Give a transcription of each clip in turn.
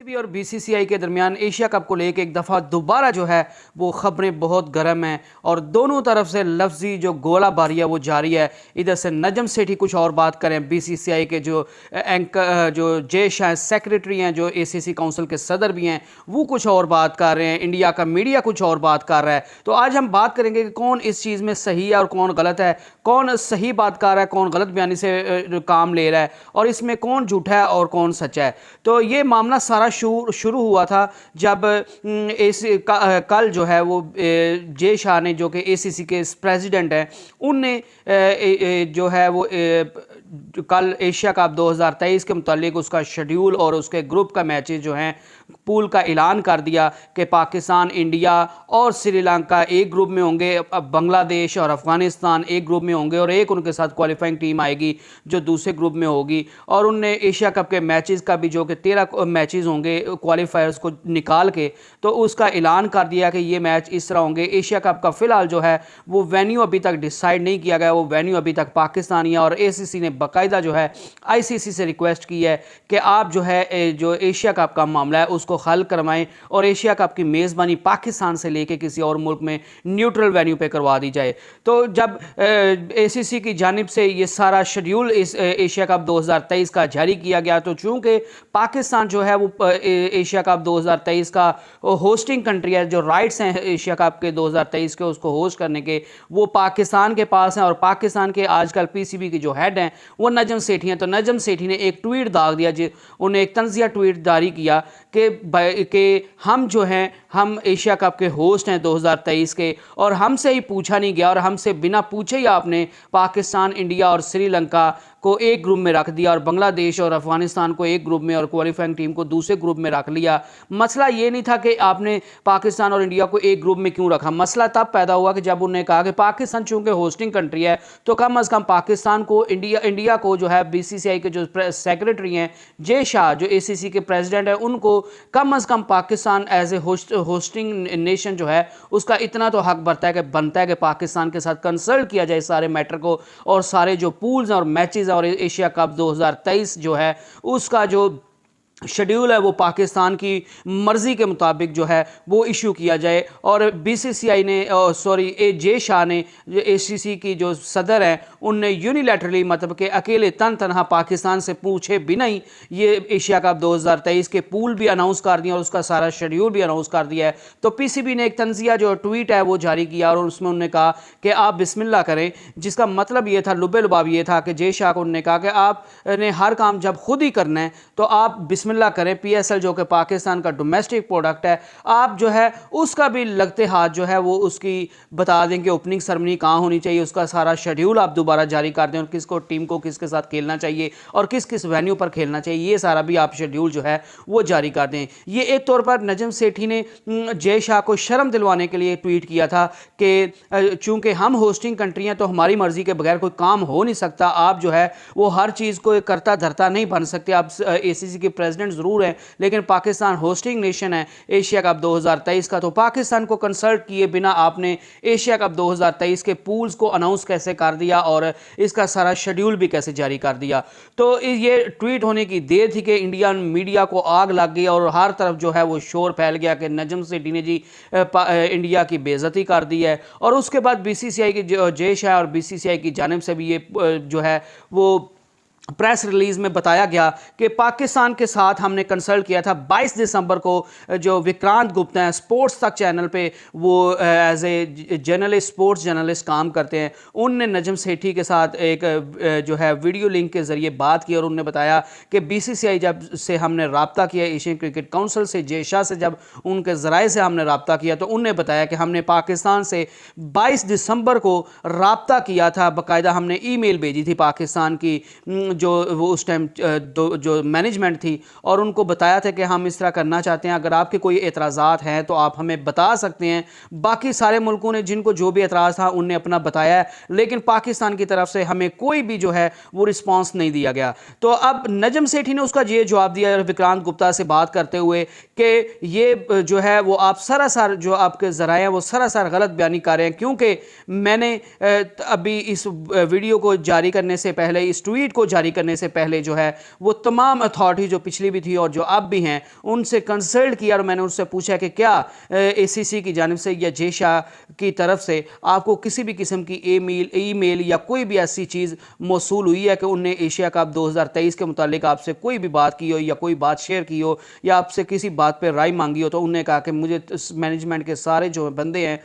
भी और बीसीसीआई के दरमियान एशिया कप को लेकर एक दफ़ा दोबारा जो है वो खबरें बहुत गर्म हैं और दोनों तरफ से लफ्जी जो गोलाबारी है वो जारी है। इधर से नजम सेठी कुछ और बात करें, बीसीसीआई के जो जो जय शाह सेक्रेटरी हैं, जो एसीसी काउंसिल के सदर भी हैं, वो कुछ और बात कर रहे हैं, इंडिया का मीडिया कुछ और बात कर रहा है। तो आज हम बात करेंगे कि कौन इस चीज़ में सही है और कौन गलत है, कौन सही बात कर रहा है, कौन गलत बयानी से काम ले रहा है और इसमें कौन झूठा है और कौन सच्चा है। तो ये मामला सारा शुरू हुआ था जब कल जो है वो जय शाह ने, जो कि एसीसी के प्रेसिडेंट हैं, उनने जो है वो कल एशिया कप 2023 के मुतालिक उसका शेड्यूल और उसके ग्रुप का मैचेस जो हैं पूल का ऐलान कर दिया कि पाकिस्तान, इंडिया और श्रीलंका एक ग्रुप में होंगे, अब बांग्लादेश और अफगानिस्तान एक ग्रुप में होंगे और एक उनके साथ क्वालिफाइंग टीम आएगी जो दूसरे ग्रुप में होगी। और उनने एशिया कप के मैचेस का भी, जो कि 13 मैचेस होंगे क्वालिफायर्स को निकाल के, तो उसका ऐलान कर दिया कि ये मैच इस तरह होंगे। एशिया कप का फ़िलहाल जो है वो वेन्यू अभी तक डिसाइड नहीं किया गया, वो वेन्यू अभी तक पाकिस्तानी है और एसीसी ने बाकायदा जो है आईसीसी से रिक्वेस्ट की है कि आप जो है जो एशिया कप का मामला है उसको हल करवाएं और एशिया कप की मेज़बानी पाकिस्तान से लेके किसी और मुल्क में न्यूट्रल वेन्यू पे करवा दी जाए। तो जब एसीसी की जानिब से ये सारा शेड्यूल इस एशिया कप 2023 का जारी किया गया, तो चूंकि पाकिस्तान जो है वो एशिया कप 2023 का होस्टिंग कंट्री है, जो राइट्स हैं एशिया कप के 2023 के उसको होस्ट करने के, वो पाकिस्तान के पास हैं और पाकिस्तान के आजकल पीसीबी के जो हेड हैं वो नजम सेठी हैं। तो नजम सेठी ने एक ट्वीट दाग दिया, उन्हें एक तंजिया ट्वीट जारी किया कि हम जो हैं, हम एशिया कप के होस्ट हैं 2023 के, और हमसे ही पूछा नहीं गया और हमसे बिना पूछे ही आपने पाकिस्तान, इंडिया और श्रीलंका को एक ग्रुप में रख दिया और बांग्लादेश और अफगानिस्तान को एक ग्रुप में और क्वालिफाइंग टीम को दूसरे ग्रुप में रख लिया। मसला ये नहीं था कि आपने पाकिस्तान और इंडिया को एक ग्रुप में क्यों रखा, मसला तब पैदा हुआ कि जब उन्होंने कहा कि पाकिस्तान चूंकि होस्टिंग कंट्री है तो कम अज़ कम पाकिस्तान को, इंडिया को जो है बीसीसीआई के जो सेक्रेटरी हैं जय शाह, जो एसीसी के प्रेसिडेंट हैं, उनको कम अज़ कम Pakistan as a hosting nation जो है उसका इतना तो हक बनता है कि पाकिस्तान के साथ कंसल्ट किया जाए सारे मैटर को, और सारे जो पूल्स और मैचेस और एशिया कप 2023 जो है उसका जो शेड्यूल है वो पाकिस्तान की मर्ज़ी के मुताबिक जो है वो इशू किया जाए। और बीसीसीआई ने, जय शाह ने, जो एसीसी की जो सदर हैं, उनने यूनिलैटरली, मतलब कि अकेले तनहा पाकिस्तान से पूछे बिना ही ये एशिया कप 2023 के पूल भी अनाउंस कर दिया और उसका सारा शेड्यूल भी अनाउंस कर दिया है। तो पीसीबी ने एक तंजिया जो ट्वीट है वो जारी किया और उसमें उन्होंने कहा कि आप बिस्मिल्लाह करें, जिसका मतलब ये था, लुबे लुबाब ये था कि जय शाह को उन्होंने कहा कि आपने हर काम जब खुद ही करना है तो आप बिस्मिल्लाह करें। पीएसएल जो कि पाकिस्तान का डोमेस्टिक प्रोडक्ट है, आप जो है उसका भी लगते हाथ जो है वो उसकी बता दें कि ओपनिंग सेरेमनी कहाँ होनी चाहिए, उसका सारा शेड्यूल आप दोबारा जारी कर दें और किसको, टीम को किसके साथ खेलना चाहिए और किस किस वेन्यू पर खेलना चाहिए, ये सारा भी आप शेड्यूल जो है वो जारी कर दें। ये एक तौर पर नजम सेठी ने जय शाह को शर्म दिलवाने के लिए ट्वीट किया था कि चूंकि हम होस्टिंग कंट्री हैं तो हमारी मर्जी के बगैर कोई काम हो नहीं सकता, आप जो है वो हर चीज़ को करता धरता नहीं बन सकते, आप एसीसी के प्रेसिडेंट जरूर है लेकिन पाकिस्तान होस्टिंग नेशन है एशिया कप 2023 का, तो पाकिस्तान को कंसल्ट किए बिना आपने एशिया कप 2023 के पूल्स को अनाउंस कैसे कर दिया और इसका सारा शेड्यूल भी कैसे जारी कर दिया। तो ये ट्वीट होने की देर थी कि इंडियन मीडिया को आग लग गई और हर तरफ जो है वो शोर फैल गया कि नजम सेठी ने जी इंडिया की बेइज्जती कर दी है। और उसके बाद बीसीसीआई की जय शाह और बीसीसीआई की जानिब से भी ये जो है वो प्रेस रिलीज में बताया गया कि पाकिस्तान के साथ हमने कंसल्ट किया था। 22 दिसंबर को जो विक्रांत गुप्ता हैं, स्पोर्ट्स तक चैनल पे वो as a journalist, sports journalist काम करते हैं, उनने नजम सेठी के साथ एक जो है वीडियो लिंक के ज़रिए बात की और उन्होंने बताया कि बीसीसीआई जब से हमने रब्ता किया, एशियन क्रिकेट काउंसिल से, जय शाह से जब उनके ज़राए से हमने रब्ता किया तो उनने बताया कि हमने पाकिस्तान से 22 दिसंबर को रब्ता किया था, बाकायदा हमने ईमेल भेजी थी पाकिस्तान की जो वो उस टाइम जो मैनेजमेंट थी और उनको बताया था कि हम इस तरह करना चाहते हैं, अगर आपके कोई एतराज़ात हैं तो आप हमें बता सकते हैं। बाकी सारे मुल्कों ने जिनको जो भी एतराज़ था उनने अपना बताया है, लेकिन पाकिस्तान की तरफ से हमें कोई भी जो है वो रिस्पांस नहीं दिया गया। तो अब नजम सेठी ने उसका ये जवाब दिया विक्रांत गुप्ता से बात करते हुए कि ये जो है वो आप सरासर, जो आपके ज़राए हैं वो सरासर गलत बयानी कर रहे हैं, क्योंकि मैंने अभी इस वीडियो को जारी करने से पहले, इस ट्वीट को जारी जारी करने से पहले जो है वो तमाम अथॉरिटी जो पिछली भी थी और जो अब भी हैं उनसे कंसल्ट किया और मैंने उनसे पूछा कि क्या ACC की जानिब से या जे शाह की तरफ से आपको किसी भी किस्म की ईमेल या कोई भी ऐसी चीज़ मौसूल हुई है कि उनने एशिया कप 2023 के मुतालिक आपसे कोई भी बात की हो या कोई बात शेयर की हो या आपसे किसी बात पर राय मांगी हो। तो उन्होंने कहा कि मुझे मैनेजमेंट के सारे जो बंदे हैं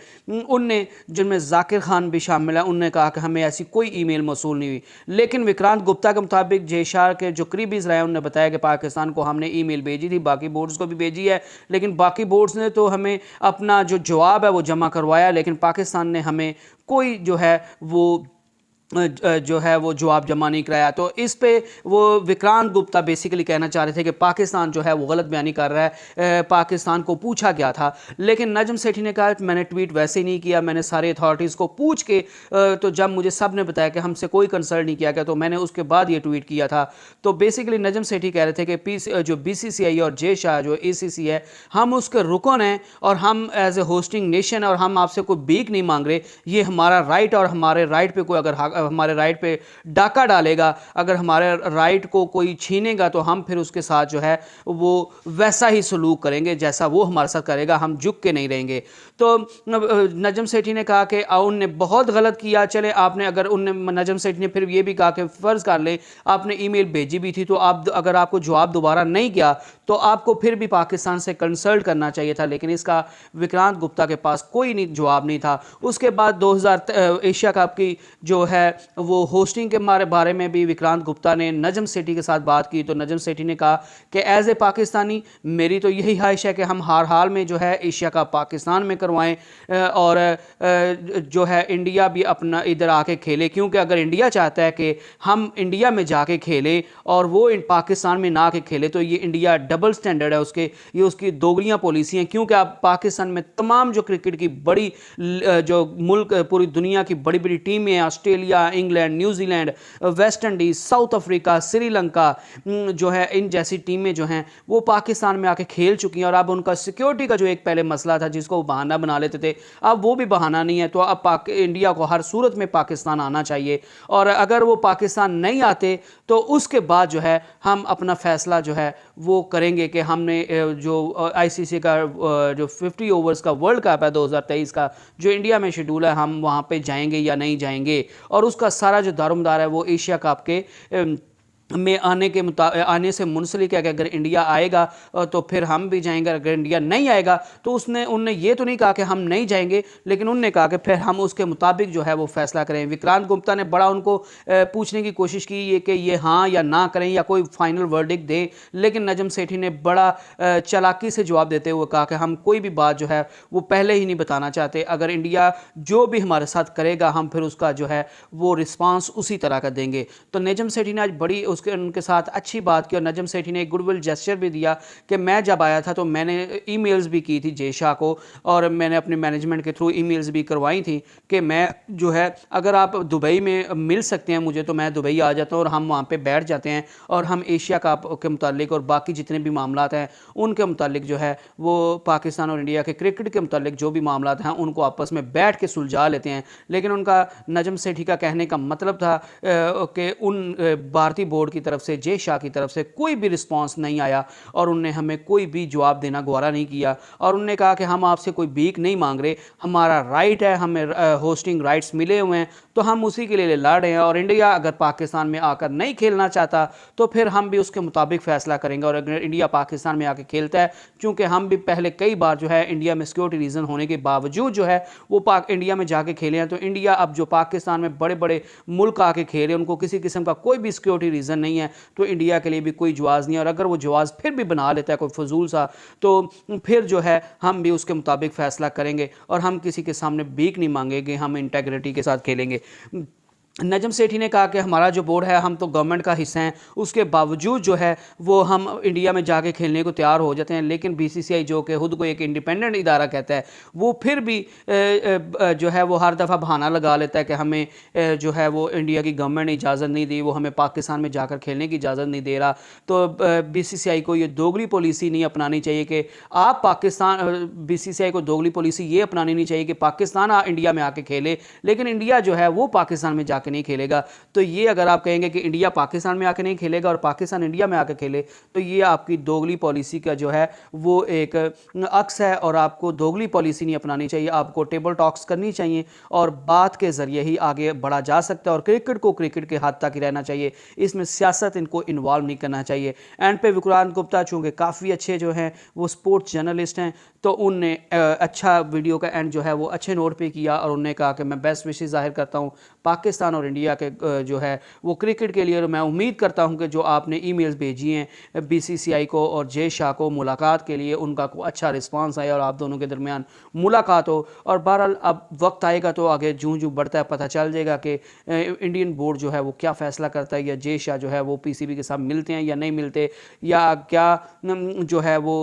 उनने, जिनमें जाकिर खान भी शामिल है, उनने कहा कि हमें ऐसी कोई ईमेल मौसूल नहीं हुई। लेकिन विक्रांत गुप्ता के मुताबिक जे शाह के जो करीबी रहे उन्होंने बताया कि पाकिस्तान को हमने ईमेल भेजी थी, बाकी बोर्ड्स को भी भेजी है, लेकिन बाकी बोर्ड्स ने तो हमें अपना जो जवाब है वो जमा करवाया, लेकिन पाकिस्तान ने हमें कोई जो है वो जवाब जमा नहीं कराया। तो इस पे वो विक्रांत गुप्ता बेसिकली कहना चाह रहे थे कि पाकिस्तान जो है वो गलत बयानी कर रहा है। पाकिस्तान को पूछा गया था, लेकिन नजम सेठी ने कहा मैंने ट्वीट वैसे ही नहीं किया, मैंने सारे अथॉरिटीज़ को पूछ के तो जब मुझे सब ने बताया कि हमसे कोई कंसल्ट नहीं किया गया तो मैंने उसके बाद ये ट्वीट किया था। तो बेसिकली नजम सेठी कह रहे थे कि जो BCCI और जे शाह जो ACC है, हम उसके रुकन हैं और हम एज ए होस्टिंग नेशन और हम आपसे कोई भीख नहीं मांग रहे। ये हमारा राइट और हमारे राइट पे कोई अगर हमारे राइट पे डाका डालेगा, अगर हमारे राइट को कोई छीनेगा तो हम फिर उसके साथ जो है वो वैसा ही सलूक करेंगे जैसा वो हमारे साथ करेगा, हम झुक के नहीं रहेंगे। तो नजम सेठी ने कहा कि उनने बहुत गलत किया। चले आपने अगर नजम सेठी ने फिर ये भी कहा कि फ़र्ज़ कर लें आपने ईमेल भेजी भी थी तो आप अगर आपको जवाब दोबारा नहीं किया तो आपको फिर भी पाकिस्तान से कंसल्ट करना चाहिए था, लेकिन इसका विक्रांत गुप्ता के पास कोई जवाब नहीं था। उसके बाद 2000 एशिया कप की जो है वो होस्टिंग के बारे में भी विक्रांत गुप्ता ने नजम सेठी के साथ बात की। तो नजम सेठी ने कहा कि एज ए पाकिस्तानी मेरी तो यही ख्वाहिश है कि हम हर हाल में जो है एशिया कप पाकिस्तान में करवाएं और जो है इंडिया भी अपना इधर आके खेले, क्योंकि अगर इंडिया चाहता है कि हम इंडिया में जाके खेलें और वो पाकिस्तान में ना आके खेले तो ये इंडिया डबल स्टैंडर्ड है ये उसकी दोगलियां पॉलिसी हैं। क्योंकि आप पाकिस्तान में तमाम जो क्रिकेट की बड़ी जो मुल्क पूरी दुनिया की बड़ी बड़ी टीमें, Australia, England, New Zealand, West Indies, south Africa, Sri Lanka जो है, इन जैसी टीमें जो हैं वो पाकिस्तान में आके खेल चुकी हैं और अब उनका सिक्योरिटी का जो एक पहले मसला था जिसको वो बहाना बना लेते थे, अब वो भी बहाना नहीं है। तो अब इंडिया को हर सूरत में पाकिस्तान आना चाहिए और अगर वो पाकिस्तान नहीं आते तो उसके बाद जो है हम अपना फैसला जो है वो करेंगे कि हमने जो ICC का जो 50 ओवर्स का वर्ल्ड कप है 2023 का जो इंडिया में शेड्यूल है, हम वहाँ पे जाएंगे या नहीं जाएंगे। और उसका सारा जो दारोमदार है वो एशिया कप के में आने से मुंसलिक है कि अगर इंडिया आएगा तो फिर हम भी जाएंगे, अगर इंडिया नहीं आएगा तो उनने ये तो नहीं कहा कि हम नहीं जाएंगे, लेकिन उनने कहा कि फिर हम उसके मुताबिक जो है वो फैसला करें। विक्रांत गुप्ता ने बड़ा उनको पूछने की कोशिश की कि ये हाँ या ना करें या कोई फाइनल वर्डिक्ट दें, लेकिन नजम सेठी ने बड़ा चालाकी से जवाब देते हुए कहा कि हम कोई भी बात जो है वो पहले ही नहीं बताना चाहते, अगर इंडिया जो भी हमारे साथ करेगा हम फिर उसका जो है वो रिस्पॉन्स उसी तरह का देंगे। तो नजम सेठी ने आज बड़ी उनके साथ अच्छी बात की और नजम सेठी ने एक गुडविल जेस्चर भी दिया कि मैं जब आया था तो मैंने ईमेल्स भी की थी जे शाह को और मैंने अपने मैनेजमेंट के थ्रू ईमेल्स भी करवाई थी कि मैं जो है अगर आप दुबई में मिल सकते हैं मुझे तो मैं दुबई आ जाता हूँ और हम वहाँ पे बैठ जाते हैं और हम एशिया कप के मुतालिक और बाकी जितने भी मामलात हैं उनके मुतालिक जो है वो पाकिस्तान और इंडिया के क्रिकेट के मुतालिक जो भी मामलात हैं उनको आपस में बैठ के सुलझा लेते हैं। लेकिन उनका नजम सेठी का कहने का मतलब था कि उन भारतीय बोर्ड की तरफ से, जे शाह की तरफ से कोई भी रिस्पांस नहीं आया और उनने हमें कोई भी जवाब देना गवारा नहीं किया और उन्होंने कहा कि हम आपसे कोई भीख नहीं मांग रहे, हमारा राइट है, हमें होस्टिंग राइट्स मिले हुए हैं तो हम उसी के लिए लड़ रहे हैं और इंडिया अगर पाकिस्तान में आकर नहीं खेलना चाहता तो फिर हम भी उसके मुताबिक फैसला करेंगे। और अगर इंडिया पाकिस्तान में आकर खेलता है, क्योंकि हम भी पहले कई बार जो है इंडिया में सिक्योरिटी रीज़न होने के बावजूद जो है वो इंडिया में जाके खेले हैं, तो इंडिया अब जो पाकिस्तान में बड़े बड़े मुल्क आके खेले उनको किसी किस्म का कोई भी सिक्योरिटी रीज़न नहीं है तो इंडिया के लिए भी कोई जवाज़ नहीं है। और अगर वो जवाज़ फिर भी बना लेता है कोई फजूल सा तो फिर जो है हम भी उसके मुताबिक फ़ैसला करेंगे और हम किसी के सामने भीख नहीं मांगेंगे, हम इंटेग्रिटी के साथ खेलेंगे। नजम सेठी ने कहा कि हमारा जो बोर्ड है हम तो गवर्नमेंट का हिस्सा हैं, उसके बावजूद जो है वो हम इंडिया में जाके खेलने को तैयार हो जाते हैं, लेकिन BCCI जो कि खुद को एक इंडिपेंडेंट इदारा कहता है वो फिर भी जो है वो हर दफ़ा बहाना लगा लेता है कि हमें जो है वो इंडिया की गवर्नमेंट ने इजाज़त नहीं दी, वो हमें पाकिस्तान में जाकर खेलने की इजाज़त नहीं दे रहा। तो BCCI को ये दोगली पॉलिसी नहीं अपनानी चाहिए कि आप BCCI को दोगली पॉलिसी ये अपनानी नहीं चाहिए कि पाकिस्तान इंडिया में आके खेले लेकिन इंडिया जो है वो पाकिस्तान में जाके आके नहीं खेलेगा। तो ये अगर आप कहेंगे कि इंडिया पाकिस्तान में आके नहीं खेलेगा और पाकिस्तान इंडिया में आके खेले, तो ये आपकी दोगली पॉलिसी का जो है वो एक अक्स है, और आपको दोगली पॉलिसी नहीं अपनानी चाहिए। आपको टेबल टॉक्स करनी चाहिए और बात के ज़रिए ही आगे बढ़ा जा सकता है, और क्रिकेट को क्रिकेट के हाथ तक ही रहना चाहिए, इसमें सियासत इनको इन्वॉल्व नहीं करना चाहिए। एंड पे विक्रांत गुप्ता चूँकि काफ़ी अच्छे जो हैं वो स्पोर्ट्स जर्नलिस्ट हैं, तो उनने अच्छा वीडियो का एंड जो है वो अच्छे नोट पे किया, और उन्होंने कहा कि मैं बेस्ट विशेस जाहिर करता हूँ पाकिस्तान और इंडिया के जो है वो क्रिकेट के लिए। और मैं उम्मीद करता हूँ कि जो आपने ईमेल्स भेजी हैं बीसीसीआई को और जय शाह को मुलाकात के लिए, उनका को अच्छा रिस्पांस आया और आप दोनों के दरमियान मुलाकात हो। और बहरहाल अब वक्त आएगा तो आगे जूँ जूँ बढ़ता है पता चल जाएगा कि इंडियन बोर्ड जो है वो क्या फ़ैसला करता है, या जय शाह जो है वो पीसीबी के साथ मिलते हैं या नहीं मिलते, या क्या जो है वो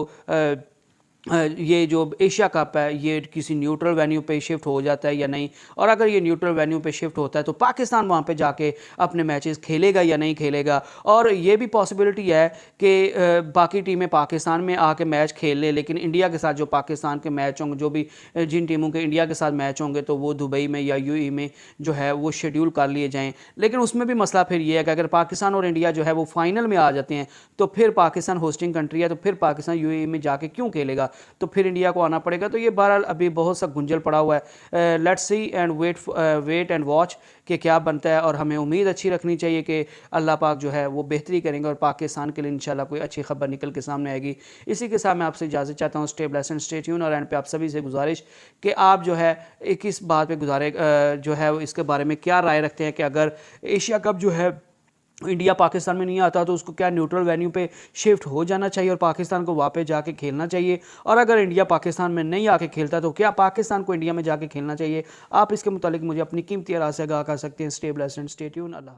ये जो एशिया कप है ये किसी न्यूट्रल वेन्यू पे शिफ्ट हो जाता है या नहीं। और अगर ये न्यूट्रल वेन्यू पे शिफ्ट होता है तो पाकिस्तान वहाँ पे जाके अपने मैचेस खेलेगा या नहीं खेलेगा। और ये भी पॉसिबिलिटी है कि बाकी टीमें पाकिस्तान में आके मैच खेल लें, लेकिन इंडिया के साथ जो पाकिस्तान के मैच होंगे, जो भी जिन टीमों के इंडिया के साथ मैच होंगे, तो वो दुबई में या यूएई में जो है वो शेड्यूल कर लिए जाएँ। लेकिन उसमें भी मसला फिर ये है कि अगर पाकिस्तान और इंडिया जो है वो फाइनल में आ जाते हैं, तो फिर पाकिस्तान होस्टिंग कंट्री है, तो फिर पाकिस्तान यूएई में जाके क्यों खेलेगा, तो फिर इंडिया को आना पड़ेगा। तो ये बहरहाल अभी बहुत सा गुंजल पड़ा हुआ है। Let's see and wait and watch कि क्या बनता है, और हमें उम्मीद अच्छी रखनी चाहिए कि अल्लाह पाक जो है वो बेहतरी करेंगे और पाकिस्तान के लिए इंशाल्लाह कोई अच्छी खबर निकल के सामने आएगी। इसी के साथ मैं आपसे इजाज़त चाहता हूँ। Stay blessed and stay tune. और एंड पे आप सभी से गुजारिश कि आप जो है एक इस बात पे जो है इसके बारे में क्या राय रखते हैं कि अगर एशिया कप जो है इंडिया पाकिस्तान में नहीं आता तो उसको क्या न्यूट्रल वेन्यू पे शिफ्ट हो जाना चाहिए और पाकिस्तान को वापस जाके खेलना चाहिए, और अगर इंडिया पाकिस्तान में नहीं आके खेलता तो क्या पाकिस्तान को इंडिया में जाके खेलना चाहिए। आप इसके मुतालिक मुझे अपनी कीमती राय से आगाह कर सकते हैं। Stay blessed and stay tune. Allah.